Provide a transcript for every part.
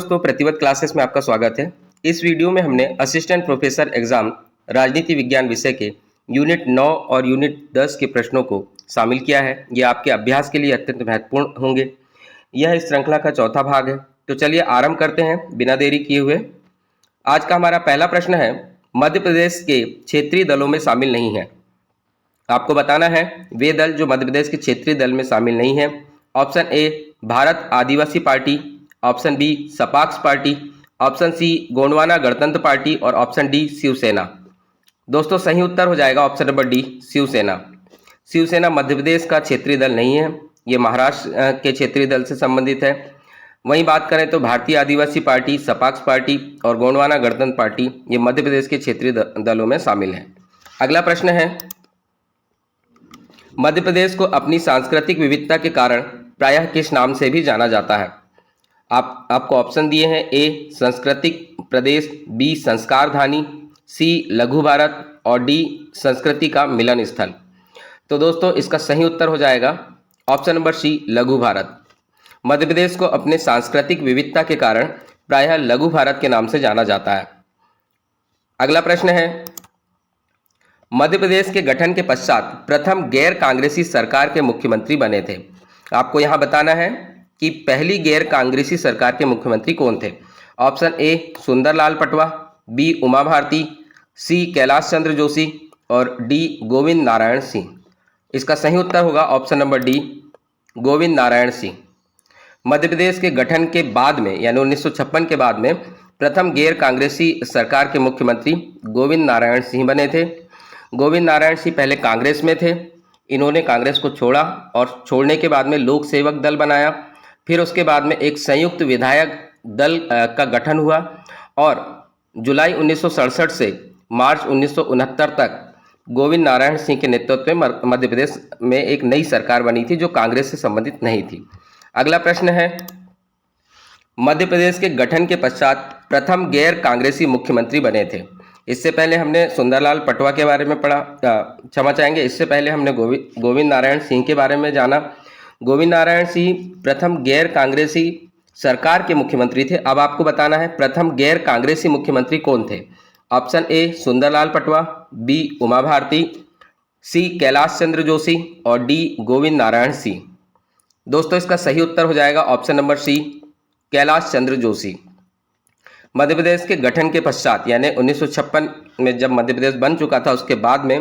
दोस्तों, प्रतिवत क्लासेस में आपका स्वागत है। इस वीडियो में हमने असिस्टेंट प्रोफेसर एग्जाम राजनीति विज्ञान विषय के यूनिट 9 और यूनिट 10 के प्रश्नों को शामिल किया है। ये आपके अभ्यास के लिए अत्यंत महत्वपूर्ण होंगे। यह इस श्रृंखला का चौथा भाग है। तो चलिए आरंभ करते हैं बिना देरी किए हुए। आज का हमारा पहला प्रश्न है, मध्य प्रदेश के क्षेत्रीय दलों में शामिल नहीं है। आपको बताना है वे दल जो मध्य प्रदेश के क्षेत्रीय दल में शामिल नहीं है। Option A Bharat Adivasi party, option B SAPAKS party, option C Gondwana Gantantra party और ऑप्शन डी शिवसेना। दोस्तों, सही उत्तर हो जाएगा option number D Shiv Sena. Shiv Sena Madhya Pradesh का क्षेत्रीय दल नहीं है, ये महाराष्ट्र के क्षेत्रीय दल से संबंधित है। वहीं बात करें तो भारतीय आदिवासी पार्टी, सपाक्स पार्टी और गोंडवाना गणतंत्र पार्टी ये मध्य प्रदेश के क्षेत्रीय दलों में शामिल हैं। अगला प्रश्न है, मध्य प्रदेश को अपनी सांस्कृतिक विविधता के कारण प्रायः किस नाम से भी जाना जाता है। आपको ऑप्शन दिए हैं, ए सांस्कृतिक प्रदेश, बी संस्कार धानी, सी लघु भारत और डी संस्कृति का मिलन स्थल। तो दोस्तों, इसका सही उत्तर हो जाएगा ऑप्शन नंबर सी लघु भारत। मध्य प्रदेश को अपने सांस्कृतिक विविधता के कारण प्रायः लघु भारत के नाम से जाना जाता है। अगला प्रश्न है, मध्य प्रदेश के गठन के पश्चात प्रथम गैर कांग्रेसी सरकार के मुख्यमंत्री बने थे। आपको यहां बताना है कि पहली गैर कांग्रेसी सरकार के मुख्यमंत्री कौन थे। Option A Sunderlal Patwa, B Uma Bharti, C Kailash Chandra Joshi और डी गोविंद नारायण सिंह। इसका सही उत्तर होगा option number D Govind Narayan Singh. Madhya Pradesh के गठन के बाद में यानी 1956 के बाद में प्रथम गैर कांग्रेसी सरकार के मुख्यमंत्री गोविंद नारायण सिंह बने थे। गोविंद नारायण सिंह पहले कांग्रेस में थे। इन्होंने कांग्रेस को छोड़ा और छोड़ने के बाद में लोक सेवक दल बनाया। फिर उसके बाद में एक संयुक्त विधायक दल का गठन हुआ और जुलाई 1967 से मार्च 1969 तक गोविंद नारायण सिंह के नेतृत्व में मध्य प्रदेश में एक नई सरकार बनी थी जो कांग्रेस से संबंधित नहीं थी। अगला प्रश्न है, मध्य प्रदेश के गठन के पश्चात प्रथम गैर कांग्रेसी मुख्यमंत्री बने थे। इससे पहले हमने सुंदरलाल पटवा के बारे में पढ़ा, क्षमा चाहेंगे, इससे पहले हमने गोविंद नारायण सिंह के बारे में जाना। गोविंद नारायण सिंह प्रथम गैर कांग्रेसी सरकार के मुख्यमंत्री थे। अब आपको बताना है प्रथम गैर कांग्रेसी मुख्यमंत्री कौन थे। Option A Sunderlal Patwa, B Uma Bharti, C Kailash Chandra Joshi और डी गोविंद नारायण सिंह। दोस्तों, इसका सही उत्तर हो जाएगा ऑप्शन नंबर सी कैलाश चंद्र जोशी। मध्य प्रदेश के गठन के पश्चात यानी 1956 में जब मध्य प्रदेश बन चुका था उसके बाद में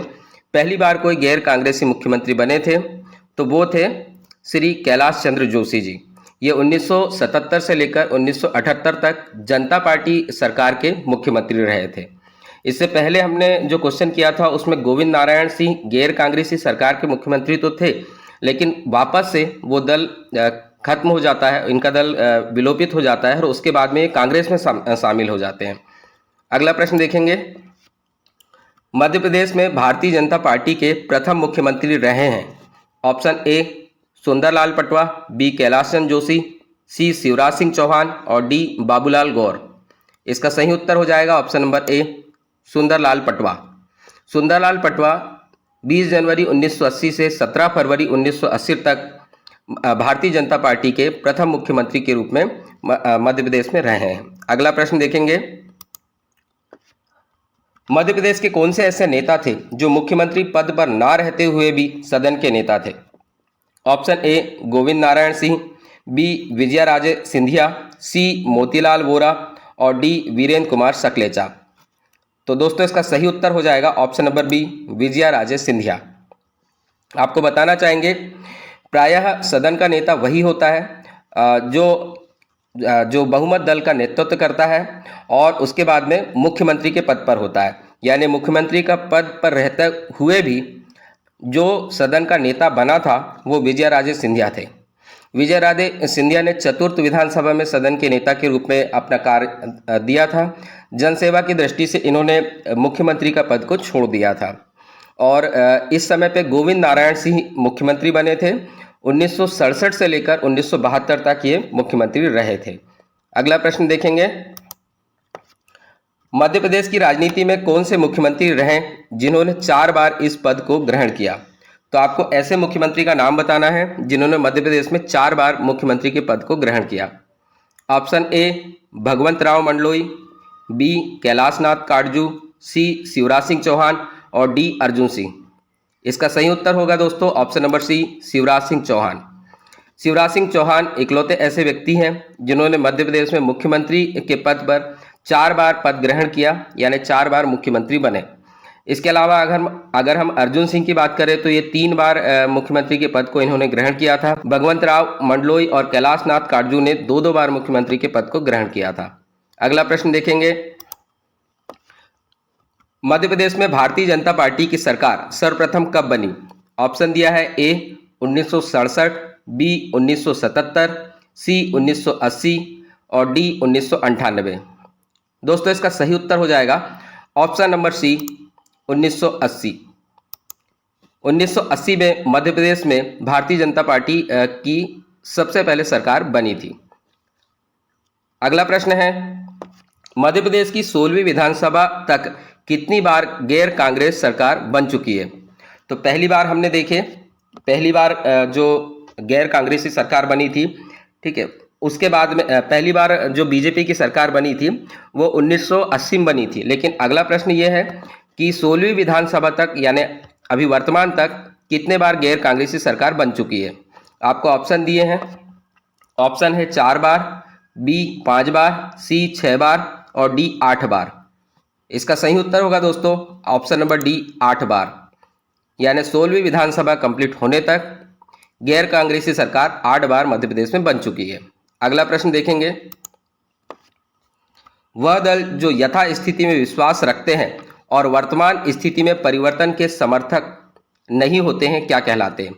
पहली बार कोई गैर कांग्रेसी मुख्यमंत्री बने थे तो वो थे श्री कैलाश चंद्र जोशी जी। ये 1977 से लेकर 1978 तक जनता पार्टी सरकार के मुख्यमंत्री रहे थे। इससे पहले हमने जो क्वेश्चन किया था उसमें गोविंद नारायण सिंह गैर कांग्रेसी सरकार के मुख्यमंत्री तो थे, लेकिन वापस से वो दल खत्म हो जाता है, इनका दल विलोपित हो जाता है और उसके बाद में कांग्रेस में शामिल हो जाते हैं। अगला प्रश्न देखेंगे, मध्य प्रदेश में भारतीय जनता पार्टी के प्रथम मुख्यमंत्री रहे हैं। Option A Sunderlal Patwa, B Kailash Chandra Joshi, C Shivraj Singh Chouhan और डी बाबूलाल गौर। इसका सही उत्तर हो जाएगा option number A Sunderlal Patwa. Sunderlal Patwa 20 जनवरी 1980 से 17 फरवरी 1980 तक भारतीय जनता पार्टी के प्रथम मुख्यमंत्री के रूप में मध्य प्रदेश में रहे हैं। अगला प्रश्न देखेंगे, मध्य प्रदेश के कौन से ऐसे नेता थे जो मुख्यमंत्री पद पर ना रहते हुए भी सदन के नेता थे। Option A Govind Narayan Singh, B Vijayaraje Scindia, C Motilal Vora और डी वीरेंद्र कुमार सकलेचा। तो दोस्तों, इसका सही उत्तर हो जाएगा option number B Vijayaraje Scindia. आपको बताना चाहेंगे प्रायः सदन का नेता वही होता है जो बहुमत दल का नेतृत्व करता है और उसके बाद में मुख्यमंत्री के पद पर होता है। यानी मुख्यमंत्री का पद पर रहते हुए भी जो सदन का नेता बना था वो विजयाराजे सिंधिया थे। विजयाराजे सिंधिया ने चतुर्थ विधानसभा में सदन के नेता के रूप में अपना कार्य दिया था। जनसेवा की दृष्टि से इन्होंने मुख्यमंत्री का पद को छोड़ दिया था और इस समय पे गोविंद नारायण सिंह मुख्यमंत्री बने थे। 1967 से लेकर 1972 तक ये मुख्यमंत्री रहे थे। अगला प्रश्न देखेंगे, मध्य प्रदेश की राजनीति में कौन से मुख्यमंत्री रहे जिन्होंने 4 बार इस पद को ग्रहण किया। तो आपको ऐसे मुख्यमंत्री का नाम बताना है जिन्होंने मध्य प्रदेश में 4 बार मुख्यमंत्री के पद को ग्रहण किया। Option A Bhagwant Rao Mandloi, B Kailashnath Katju, C Shivraj Singh Chouhan और डी अर्जुन सिंह। इसका सही उत्तर होगा दोस्तों option number C, Shivraj Singh Chouhan. Shivraj Singh Chouhan इकलौते ऐसे व्यक्ति हैं जिन्होंने मध्य प्रदेश में मुख्यमंत्री के पद पर 4 बार पद ग्रहण किया, यानी 4 बार मुख्यमंत्री बने। इसके अलावा अगर हम अर्जुन सिंह की बात करें तो ये 3 बार मुख्यमंत्री के पद को इन्होंने ग्रहण किया था। भगवंत राव मंडलोई और कैलाशनाथ काटजू ने 2-2 बार मुख्यमंत्री के पद को ग्रहण किया था। अगला प्रश्न देखेंगे, मध्य प्रदेश में भारतीय जनता पार्टी की सरकार सर्वप्रथम कब बनी? ऑप्शन दिया है ए 1967, बी 1977, सी 1980 और डी 1998। दोस्तों इसका सही उत्तर हो जाएगा ऑप्शन नंबर सी 1980। 1980 में मध्य प्रदेश में भारतीय जनता पार्टी की सबसे पहले सरकार बनी थी। अगला प्रश्न है, मध्य प्रदेश की 16वीं विधानसभा तक कितनी बार गैर कांग्रेस सरकार बन चुकी है? तो पहली बार हमने देखे, पहली बार जो गैर कांग्रेसी सरकार बनी थी, ठीक है, उसके बाद में पहली बार जो बीजेपी की सरकार बनी थी वो 1980 में बनी थी। लेकिन अगला प्रश्न ये है कि 16वीं विधानसभा तक यानी अभी वर्तमान तक कितने बार गैर कांग्रेसी सरकार बन चुकी है? आपको ऑप्शन दिए हैं, ऑप्शन है 4 बार, बी 5 बार, सी 6 बार और डी 8 बार। इसका सही उत्तर होगा दोस्तों ऑप्शन नंबर डी 8 बार, यानी 16वीं विधानसभा कंप्लीट होने तक गैर कांग्रेसी सरकार 8 बार मध्य प्रदेश में बन चुकी है। अगला प्रश्न देखेंगे, वह दल जो यथास्थिति में विश्वास रखते हैं और वर्तमान स्थिति में परिवर्तन के समर्थक नहीं होते हैं क्या कहलाते हैं?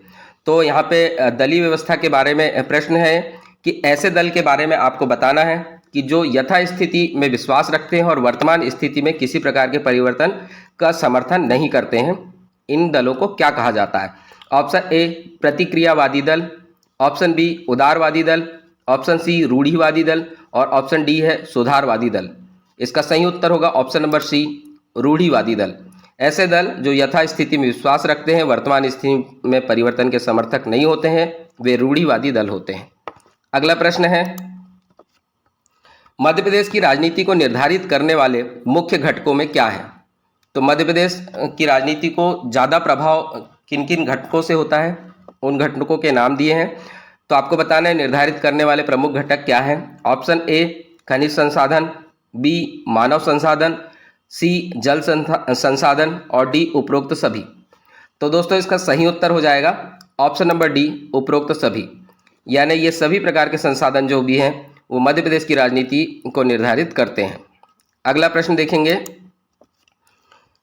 तो यहाँ पे दलीय व्यवस्था के बारे में प्रश्न है कि ऐसे दल के बारे में आपको बताना है कि जो यथास्थिति में विश्वास रखते हैं और वर्तमान स्थिति में किसी प्रकार के परिवर्तन का समर्थन नहीं करते हैं, इन दलों को क्या कहा जाता है? ऑप्शन ए प्रतिक्रियावादी दल, ऑप्शन बी उदारवादी दल, ऑप्शन सी रूढ़िवादी दल और ऑप्शन डी है सुधारवादी दल। इसका सही उत्तर होगा ऑप्शन नंबर सी रूढ़िवादी दल। ऐसे दल जो यथास्थिति में विश्वास रखते हैं, वर्तमान स्थिति में परिवर्तन के समर्थक नहीं होते हैं, वे रूढ़िवादी दल होते हैं। अगला प्रश्न है, मध्य प्रदेश की राजनीति को निर्धारित करने वाले मुख्य घटकों में क्या है? तो मध्य प्रदेश की राजनीति को ज़्यादा प्रभाव किन किन घटकों से होता है, उन घटकों के नाम दिए हैं। तो आपको बताना है निर्धारित करने वाले प्रमुख घटक क्या हैं। ऑप्शन ए खनिज संसाधन, बी मानव संसाधन, सी जल संसाधन और डी उपरोक्त सभी। तो दोस्तों इसका सही उत्तर हो जाएगा ऑप्शन नंबर डी उपरोक्त सभी, यानी ये सभी प्रकार के संसाधन जो भी हैं वो मध्य प्रदेश की राजनीति को निर्धारित करते हैं। अगला प्रश्न देखेंगे,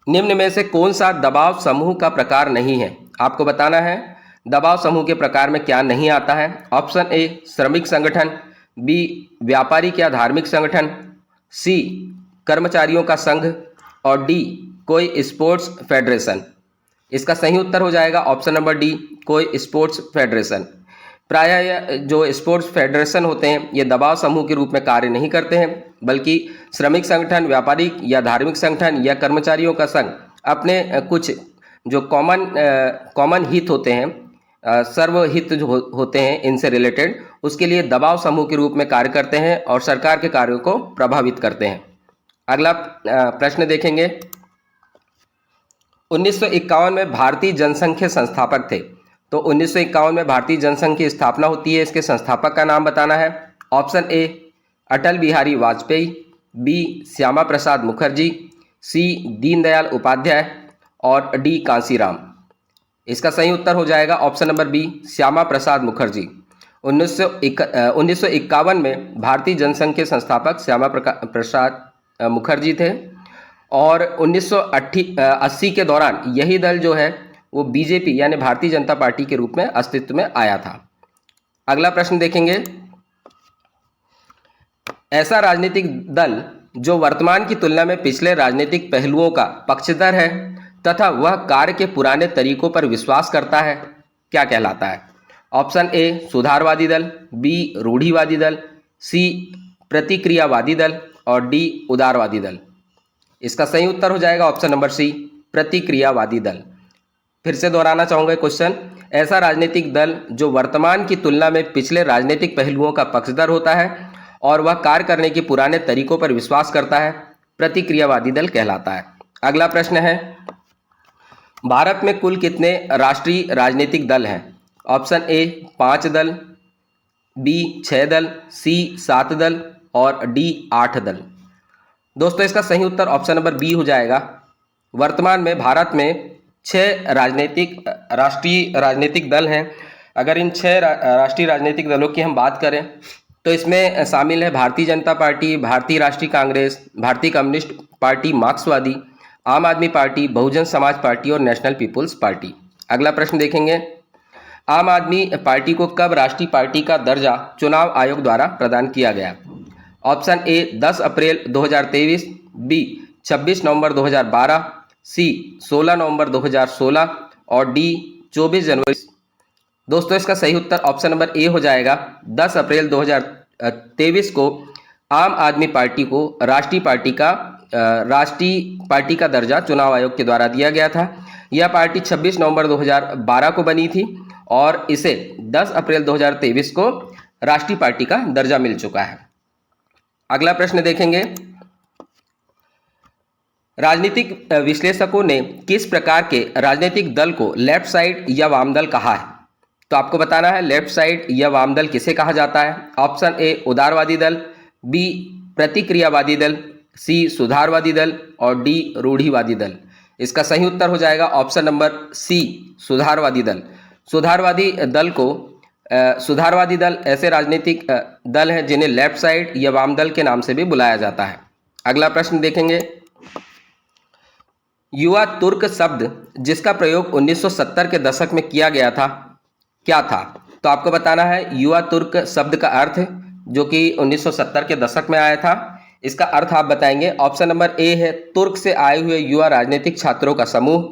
निम्न में से कौन सा दबाव समूह का प्रकार नहीं है? आपको बताना है दबाव समूह के प्रकार में क्या नहीं आता है। ऑप्शन ए श्रमिक संगठन, बी व्यापारिक या धार्मिक संगठन, सी कर्मचारियों का संघ और डी कोई स्पोर्ट्स फेडरेशन। इसका सही उत्तर हो जाएगा ऑप्शन नंबर डी कोई स्पोर्ट्स फेडरेशन। प्रायः जो स्पोर्ट्स फेडरेशन होते हैं ये दबाव समूह के रूप में कार्य नहीं करते हैं, बल्कि श्रमिक संगठन, व्यापारिक या धार्मिक संगठन या कर्मचारियों का संघ अपने कुछ जो कॉमन हित होते हैं, सर्वहित जो होते हैं इनसे रिलेटेड, उसके लिए दबाव समूह के रूप में कार्य करते हैं और सरकार के कार्यों को प्रभावित करते हैं। अगला प्रश्न देखेंगे, 1951 में भारतीय जनसंघ के संस्थापक थे। तो 1951 में भारतीय जनसंघ की स्थापना होती है, इसके संस्थापक का नाम बताना है। Option A Atal Bihari Vajpayee, B Shyama Prasad Mukherjee, C Deendayal Upadhyay और डी कांसीराम। इसका सही उत्तर हो जाएगा option number B Shyama Prasad Mukherjee. 1951 में भारतीय जनसंघ के संस्थापक श्यामा प्रसाद मुखर्जी थे और 1980 के दौरान यही दल जो है वो बीजेपी यानी भारतीय जनता पार्टी के रूप में अस्तित्व में आया था। अगला प्रश्न देखेंगे, ऐसा राजनीतिक दल जो वर्तमान की तुलना में पिछले राजनीतिक पहलुओं का पक्षधर है तथा वह कार्य के पुराने तरीकों पर विश्वास करता है क्या कहलाता है? ऑप्शन ए सुधारवादी दल, बी रूढ़िवादी दल, सी प्रतिक्रियावादी दल और डी उदारवादी दल। इसका सही उत्तर हो जाएगा ऑप्शन नंबर सी प्रतिक्रियावादी दल। फिर से दोहराना चाहूँगा क्वेश्चन, ऐसा राजनीतिक दल जो वर्तमान की तुलना में पिछले राजनीतिक पहलुओं का पक्षधर होता है और वह कार्य करने के पुराने तरीकों पर विश्वास करता है, प्रतिक्रियावादी दल कहलाता है। अगला प्रश्न है, भारत में कुल कितने राष्ट्रीय राजनीतिक दल हैं? ऑप्शन ए 5 दल, बी 6 दल, सी 7 दल और डी 8 दल। दोस्तों इसका सही उत्तर ऑप्शन नंबर बी हो जाएगा। वर्तमान में भारत में 6 राष्ट्रीय राजनीतिक दल हैं। अगर इन 6 राष्ट्रीय राजनीतिक दलों की हम बात करें तो इसमें शामिल है भारतीय जनता पार्टी, भारतीय राष्ट्रीय कांग्रेस, भारतीय कम्युनिस्ट पार्टी मार्क्सवादी, आम आदमी पार्टी, बहुजन समाज पार्टी और नेशनल पीपुल्स पार्टी। अगला प्रश्न देखेंगे, आम आदमी पार्टी को कब राष्ट्रीय पार्टी का दर्जा चुनाव आयोग द्वारा प्रदान किया गया? ऑप्शन ए 10 अप्रैल 2023, बी 26 नवंबर 2012, सी 16 नवंबर 2016 और डी 24 जनवरी। दोस्तों इसका सही उत्तर ऑप्शन नंबर ए हो जाएगा। 10 अप्रैल 2023 को आम आदमी पार्टी को राष्ट्रीय पार्टी का दर्जा चुनाव आयोग के द्वारा दिया गया था। यह पार्टी 26 नवंबर 2012 को बनी थी और इसे 10 अप्रैल 2023 को राष्ट्रीय पार्टी का दर्जा मिल चुका है। अगला प्रश्न देखेंगे, राजनीतिक विश्लेषकों ने किस प्रकार के राजनीतिक दल को लेफ्ट साइड या वाम दल कहा है? तो आपको बताना है लेफ्ट साइड या वाम दल किसे कहा जाता है। ऑप्शन ए उदारवादी दल, बी प्रतिक्रियावादी दल, सी सुधारवादी दल और डी रूढ़िवादी दल। इसका सही उत्तर हो जाएगा ऑप्शन नंबर सी सुधारवादी दल। सुधारवादी दल ऐसे राजनीतिक दल हैं जिन्हें लेफ्ट साइड या वाम दल के नाम से भी बुलाया जाता है। अगला प्रश्न देखेंगे, युवा तुर्क शब्द जिसका प्रयोग 1970 के दशक में किया गया था क्या था? तो आपको बताना है युवा तुर्क शब्द का अर्थ जो कि 1970 के दशक में आया था, इसका अर्थ आप बताएंगे। ऑप्शन नंबर ए है तुर्क से आए हुए युवा राजनीतिक छात्रों का समूह,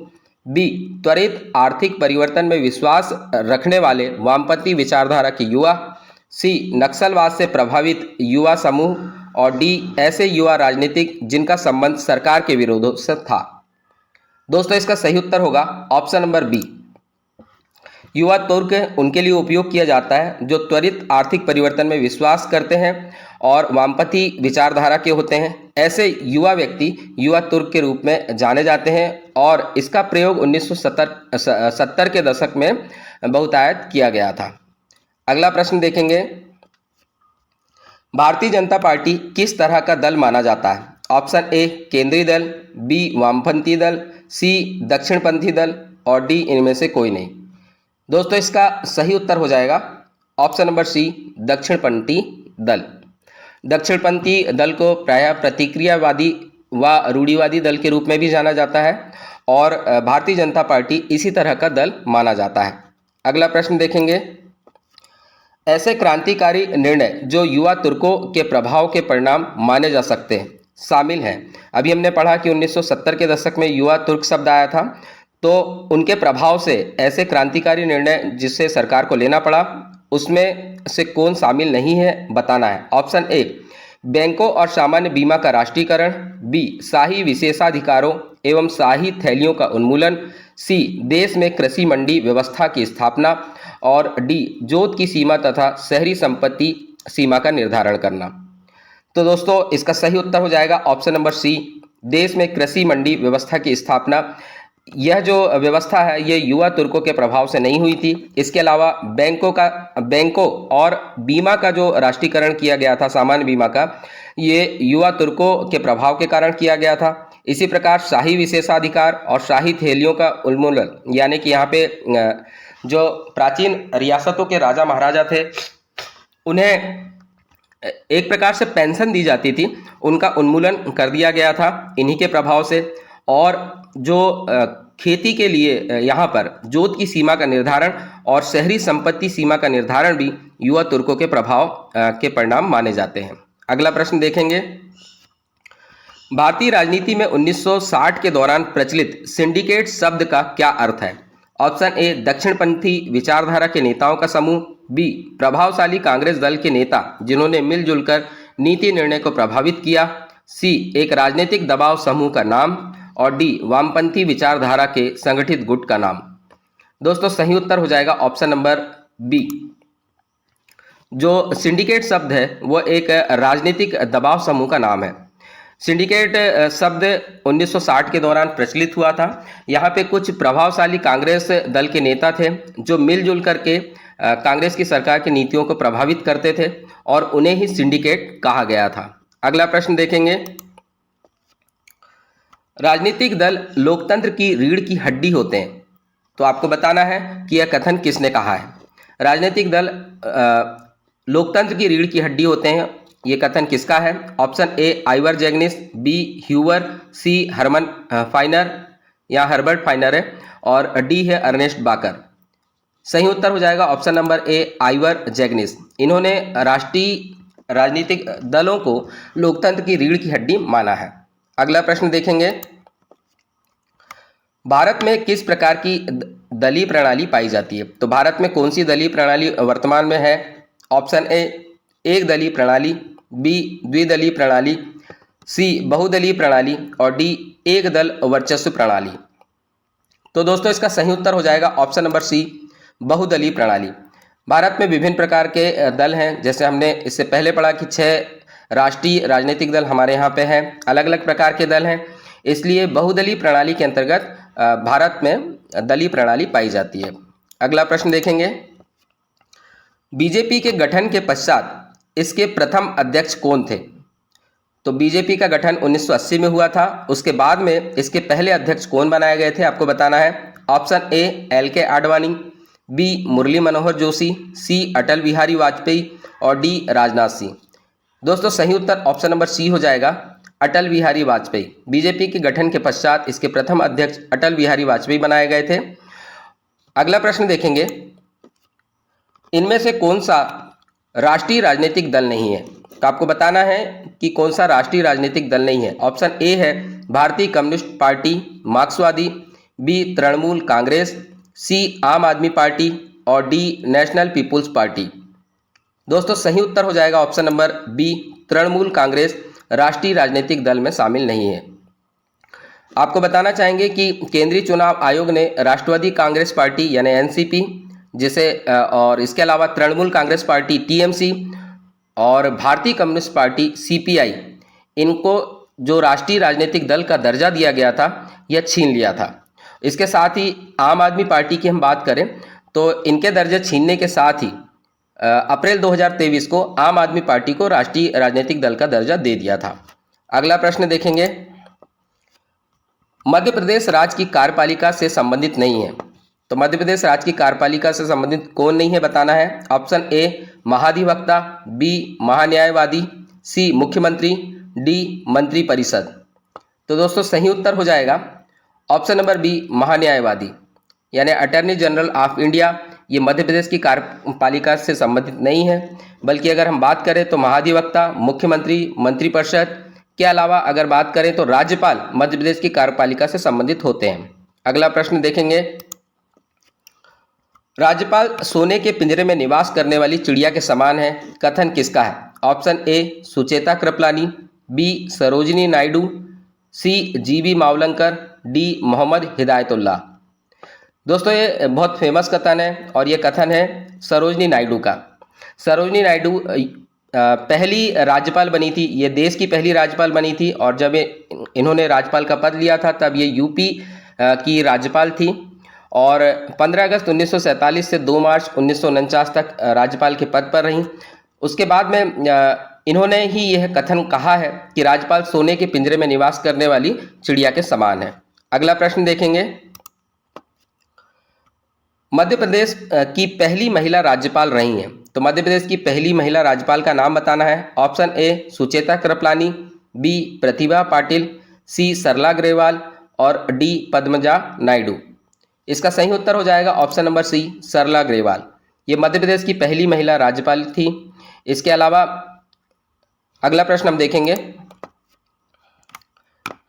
बी त्वरित आर्थिक परिवर्तन में विश्वास रखने वाले वामपंथी विचारधारा के युवा, सी नक्सलवाद से प्रभावित युवा समूह और डी ऐसे युवा राजनीतिक जिनका संबंध सरकार के विरोध से था। दोस्तों इसका सही उत्तर होगा ऑप्शन नंबर बी। युवा तुर्क उनके लिए उपयोग किया जाता है जो त्वरित आर्थिक परिवर्तन में विश्वास करते हैं और वामपंथी विचारधारा के होते हैं। ऐसे युवा व्यक्ति युवा तुर्क के रूप में जाने जाते हैं और इसका प्रयोग 1970 के दशक में बहुतायत किया गया था। अगला प्रश्न देखेंगे, भारतीय जनता पार्टी किस तरह का दल माना जाता है? ऑप्शन ए केंद्रीय दल, बी वामपंथी दल, सी दक्षिणपंथी दल और डी इनमें से कोई नहीं। दोस्तों इसका सही उत्तर हो जाएगा ऑप्शन नंबर सी दक्षिणपंथी दल। दक्षिणपंथी दल को प्रायः प्रतिक्रियावादी व रूढ़िवादी दल के रूप में भी जाना जाता है और भारतीय जनता पार्टी इसी तरह का दल माना जाता है। अगला प्रश्न देखेंगे, ऐसे क्रांतिकारी निर्णय जो युवा तुर्कों के प्रभाव के परिणाम माने जा सकते हैं शामिल हैं। अभी हमने पढ़ा कि 1970 के दशक में युवा तुर्क शब्द आया था, तो उनके प्रभाव से ऐसे क्रांतिकारी निर्णय जिससे सरकार को लेना पड़ा उसमें से कौन शामिल नहीं है बताना है। ऑप्शन ए बैंकों और सामान्य बीमा का राष्ट्रीयकरण, बी शाही विशेषाधिकारों एवं शाही थैलियों का उन्मूलन, सी देश में कृषि मंडी व्यवस्था की स्थापना और डी जोत की सीमा तथा शहरी संपत्ति सीमा का निर्धारण करना। तो दोस्तों इसका सही उत्तर हो जाएगा ऑप्शन नंबर सी देश में कृषि मंडी व्यवस्था की स्थापना। यह जो व्यवस्था है ये युवा तुर्कों के प्रभाव से नहीं हुई थी। इसके अलावा बैंकों और बीमा का जो राष्ट्रीयकरण किया गया था, सामान्य बीमा का, ये युवा तुर्कों के प्रभाव के कारण किया गया था। इसी प्रकार शाही विशेषाधिकार और शाही थैलियों का उन्मूलन, यानी कि यहाँ पे जो प्राचीन रियासतों के राजा महाराजा थे उन्हें एक प्रकार से पेंशन दी जाती थी, उनका उन्मूलन कर दिया गया था इन्हीं के प्रभाव से। और जो खेती के लिए यहाँ पर जोत की सीमा का निर्धारण और शहरी संपत्ति सीमा का निर्धारण भी युवा तुर्कों के प्रभाव के परिणाम माने जाते हैं। अगला प्रश्न देखेंगे, भारतीय राजनीति में 1960 के दौरान प्रचलित सिंडिकेट शब्द का क्या अर्थ है? ऑप्शन ए दक्षिणपंथी विचारधारा के नेताओं का समूह, बी प्रभावशाली कांग्रेस दल के नेता जिन्होंने मिलजुल कर नीति निर्णय को प्रभावित किया, सी एक राजनीतिक दबाव समूह का नाम और डी वामपंथी विचारधारा के संगठित गुट का नाम। दोस्तों सही उत्तर हो जाएगा ऑप्शन नंबर बी जो सिंडिकेट शब्द है वो एक राजनीतिक दबाव समूह का नाम है। सिंडिकेट शब्द 1960 के दौरान प्रचलित हुआ था। यहाँ पे कुछ प्रभावशाली कांग्रेस दल के नेता थे जो मिलजुल करके कांग्रेस की सरकार की नीतियों को प्रभावित करते थे और उन्हें ही सिंडिकेट कहा गया था। अगला प्रश्न देखेंगे, राजनीतिक दल लोकतंत्र की रीढ़ की हड्डी होते हैं, तो आपको बताना है कि यह कथन किसने कहा है। राजनीतिक दल लोकतंत्र की रीढ़ की हड्डी होते हैं, ये कथन किसका है? Option A Ivor Jennings, B Hoover, C Herman Finer या हर्बर्ट फाइनर है और डी है अर्नेस्ट बाकर। सही उत्तर हो जाएगा ऑप्शन नंबर ए आइवर जैगनिस। इन्होंने राष्ट्रीय राजनीतिक दलों को लोकतंत्र की रीढ़ की हड्डी माना है। अगला प्रश्न देखेंगे, भारत में किस प्रकार की दलीय प्रणाली पाई जाती है? तो भारत में कौन सी दलीय प्रणाली वर्तमान में है? ऑप्शन ए एक दलीय प्रणाली, बी द्विदलीय प्रणाली, सी बहुदलीय प्रणाली और डी एक दल वर्चस्व प्रणाली। तो दोस्तों इसका सही उत्तर हो जाएगा ऑप्शन नंबर सी बहुदलीय प्रणाली। भारत में विभिन्न प्रकार के दल हैं, जैसे हमने इससे पहले पढ़ा कि 6 राष्ट्रीय राजनीतिक दल हमारे यहाँ पे हैं, अलग अलग प्रकार के दल हैं, इसलिए बहुदलीय प्रणाली के अंतर्गत भारत में दलीय प्रणाली पाई जाती है। अगला प्रश्न देखेंगे, बीजेपी के गठन के पश्चात इसके प्रथम अध्यक्ष कौन थे? तो बीजेपी का गठन 1980 में हुआ था, उसके बाद में इसके पहले अध्यक्ष कौन बनाए गए थे आपको बताना है। Option A LK Advani, B Murli Manohar Joshi, C Atal Bihari Vajpayee और डी राजनाथ सिंह। दोस्तों सही उत्तर ऑप्शन नंबर सी हो जाएगा, अटल बिहारी वाजपेयी। बीजेपी के गठन के पश्चात इसके प्रथम अध्यक्ष अटल बिहारी वाजपेयी बनाए गए थे। अगला प्रश्न देखेंगे, इनमें से कौन सा राष्ट्रीय राजनीतिक दल नहीं है? तो आपको बताना है कि कौन सा राष्ट्रीय राजनीतिक दल नहीं है। ऑप्शन ए है भारतीय कम्युनिस्ट पार्टी मार्क्सवादी, बी तृणमूल कांग्रेस, सी आम आदमी पार्टी और डी नेशनल पीपुल्स पार्टी। दोस्तों सही उत्तर हो जाएगा option number B Trinamool Congress राष्ट्रीय राजनीतिक दल में शामिल नहीं है। आपको बताना चाहेंगे कि केंद्रीय चुनाव आयोग ने राष्ट्रवादी कांग्रेस पार्टी यानी NCP जिसे और इसके अलावा तृणमूल कांग्रेस पार्टी TMC और भारतीय कम्युनिस्ट पार्टी CPI, इनको जो राष्ट्रीय राजनीतिक दल का दर्जा दिया गया था यह छीन लिया था। इसके साथ ही आम आदमी पार्टी की हम बात करें तो इनके दर्जे छीनने के साथ ही अप्रैल 2023 को आम आदमी पार्टी को राष्ट्रीय राजनीतिक दल का दर्जा दे दिया था। अगला प्रश्न देखेंगे, मध्य प्रदेश राज्य की कार्यपालिका से संबंधित नहीं है, तो मध्य प्रदेश राज्य की कार्यपालिका से संबंधित कौन नहीं है बताना है। ऑप्शन ए महाधिवक्ता, बी महान्यायवादी, सी मुख्यमंत्री, डी मंत्री परिषद। तो दोस्तों सही उत्तर हो जाएगा ऑप्शन नंबर बी महान्यायवादी यानी अटॉर्नी जनरल ऑफ इंडिया। ये मध्य प्रदेश की कार्यपालिका से संबंधित नहीं है, बल्कि अगर हम बात करें तो महाधिवक्ता, मुख्यमंत्री, मंत्रिपरिषद के अलावा अगर बात करें तो राज्यपाल मध्य प्रदेश की कार्यपालिका से संबंधित होते हैं। अगला प्रश्न देखेंगे, राज्यपाल सोने के पिंजरे में निवास करने वाली चिड़िया के समान है, कथन किसका है? Option A Sucheta Kripalani, B Sarojini Naidu, C GV Mavalankar, D Mohammad Hidayatullah. दोस्तों ये बहुत फेमस कथन है और ये कथन है सरोजिनी नायडू का। सरोजिनी नायडू पहली राज्यपाल बनी थी, ये देश की पहली राज्यपाल बनी थी और जब इन्होंने राज्यपाल का पद लिया था तब ये यूपी की राज्यपाल थी और 15 अगस्त 1947 से 2 मार्च 1949 तक राज्यपाल के पद पर रहीं। उसके बाद में इन्होंने ही यह कथन कहा है कि राज्यपाल सोने के पिंजरे में निवास करने वाली चिड़िया के समान है। अगला प्रश्न देखेंगे, मध्य प्रदेश की पहली महिला राज्यपाल रही हैं, तो मध्य प्रदेश की पहली महिला राज्यपाल का नाम बताना है। Option A Sucheta Kripalani, B Pratibha Patil, C Sarla Grewal और डी पद्मजा नायडू। इसका सही उत्तर हो जाएगा option number C Sarla Grewal. ये मध्य प्रदेश की पहली महिला राज्यपाल थी। इसके अलावा अगला प्रश्न हम देखेंगे,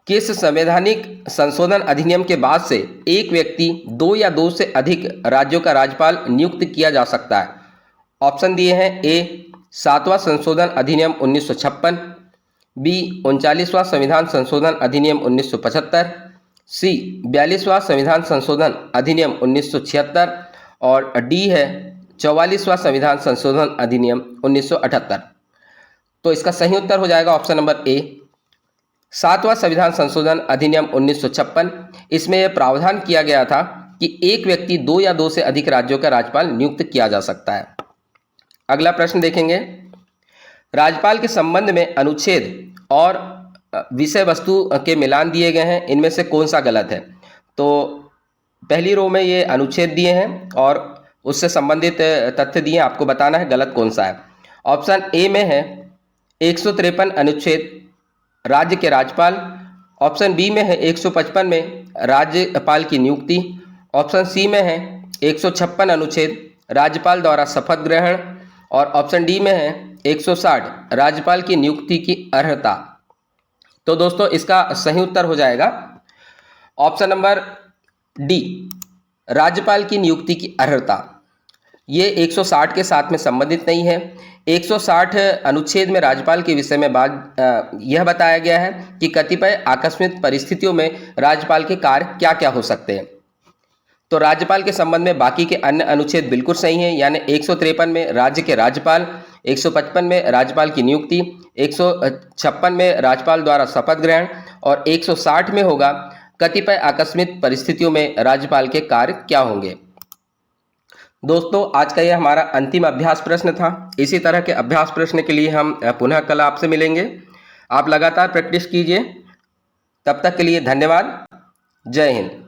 किस संवैधानिक संशोधन अधिनियम के बाद से एक व्यक्ति 2 या 2 से अधिक राज्यों का राज्यपाल नियुक्त किया जा सकता है? ऑप्शन दिए हैं, ए 7वां संशोधन अधिनियम 1956, बी 39वां संविधान संशोधन अधिनियम 1975, सी 42वां संविधान संशोधन अधिनियम 1976 और डी है 44वां संविधान संशोधन अधिनियम 1978। तो इसका सही उत्तर हो जाएगा ऑप्शन नंबर ए 7वां संविधान संशोधन अधिनियम 1956। इसमें यह प्रावधान किया गया था कि एक व्यक्ति 2 या 2 से अधिक राज्यों का राज्यपाल नियुक्त किया जा सकता है। अगला प्रश्न देखेंगे, राज्यपाल के संबंध में अनुच्छेद और विषय वस्तु के मिलान दिए गए हैं, इनमें से कौन सा गलत है? तो पहली रो में ये अनुच्छेद दिए हैं और उससे संबंधित तथ्य दिए, आपको बताना है गलत कौन सा है। ऑप्शन ए में है 153 अनुच्छेद राज्य के राज्यपाल, ऑप्शन बी में है 155 में राज्यपाल की नियुक्ति, ऑप्शन सी में है 156 अनुच्छेद राज्यपाल द्वारा शपथ ग्रहण और ऑप्शन डी में है 160 राज्यपाल की नियुक्ति की अर्हता। तो दोस्तों इसका सही उत्तर हो जाएगा ऑप्शन नंबर डी राज्यपाल की नियुक्ति की अर्हता। ये 160 के साथ में संबंधित नहीं है। 160 अनुच्छेद में राज्यपाल के विषय में यह बताया गया है कि कतिपय आकस्मिक परिस्थितियों में राज्यपाल के कार्य क्या क्या हो सकते हैं। तो राज्यपाल के संबंध में बाकी के अन्य अनुच्छेद बिल्कुल सही हैं, यानी 153 में राज्य के राज्यपाल, 155 में राज्यपाल की नियुक्ति, 156 में राज्यपाल द्वारा शपथ ग्रहण और 160 में होगा कतिपय आकस्मिक परिस्थितियों में राज्यपाल के कार्य क्या होंगे। दोस्तों आज का यह हमारा अंतिम अभ्यास प्रश्न था। इसी तरह के अभ्यास प्रश्न के लिए हम पुनः कल आपसे मिलेंगे। आप लगातार प्रैक्टिस कीजिए। तब तक के लिए धन्यवाद। जय हिंद।